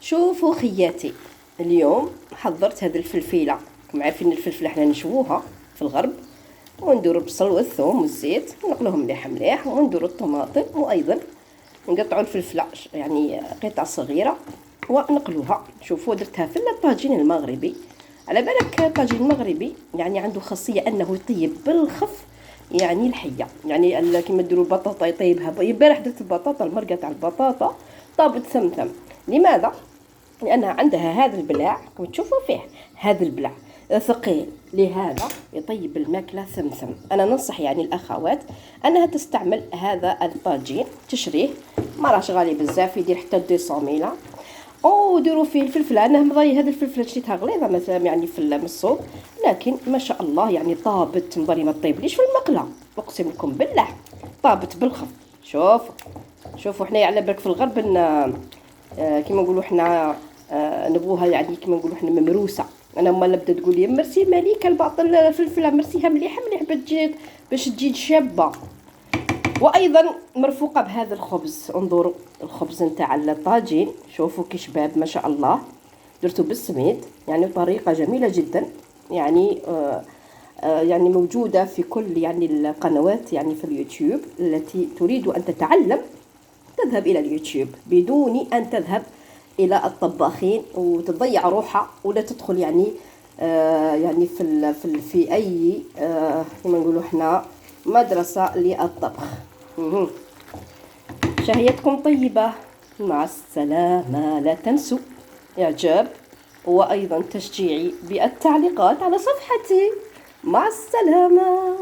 شوفوا خياتي، اليوم حضرت هذه الفلفله. راكم عارفين الفلفله حنا نشووها في الغرب، ونديروا البصل والثوم والزيت ونقلوهم مليح مليح، ونديروا الطماطم، وايضا نقطعوا الفلفله يعني قطع صغيره ونقلوها. شوفوا درتها في الطاجين المغربي. على بالك الطاجين المغربي يعني عنده خاصيه انه يطيب بالخف، يعني الحيه، يعني كيما ديروا البطاطا يطيبها. امبارح درت البطاطا المرقه تاع البطاطا طابت ثمثم. لماذا؟ لأنها عندها هذا البلاع، كما تشوفوا فيه هذا البلاع ثقيل، لهذا يطيب الماكلة ثمثم. أنا ننصح يعني الأخوات أنها تستعمل هذا الطاجين، تشريه ما راهش غالي بزاف، يدير حتى 200 ميلا. وديروا فيه الفلفل، أنا مضي هذه الفلفلة شريتها غليظة مثلا يعني في السوق، لكن ما شاء الله يعني طابت مضري ما تطيبليش في المقلة، أقسم لكم بالله طابت بالخف. شوفوا حنايا على بالك في الغرب كيما نقولوا حنا نبغوها يعني كيما نقولوا حنا ممروسه. انا امال بدات تقول لي مرسي مليكه الباطل الفلفله مرسيها مليحه مليح باش تجي شابه، وايضا مرفوقه بهذا الخبز. انظروا الخبز نتاع الطاجين، شوفوا كي شباب ما شاء الله، درته بالسميد يعني بطريقه جميله جدا. يعني يعني موجوده في كل يعني القنوات يعني في اليوتيوب. التي تريد ان تتعلم تذهب إلى اليوتيوب بدون أن تذهب إلى الطباخين وتضيع روحها، ولا تدخل يعني يعني في أي كما نقولوا إحنا مدرسة للطبخ. شهيتكم طيبة، مع السلامة. لا تنسوا إعجاب وأيضا تشجيعي بالتعليقات على صفحتي. مع السلامة.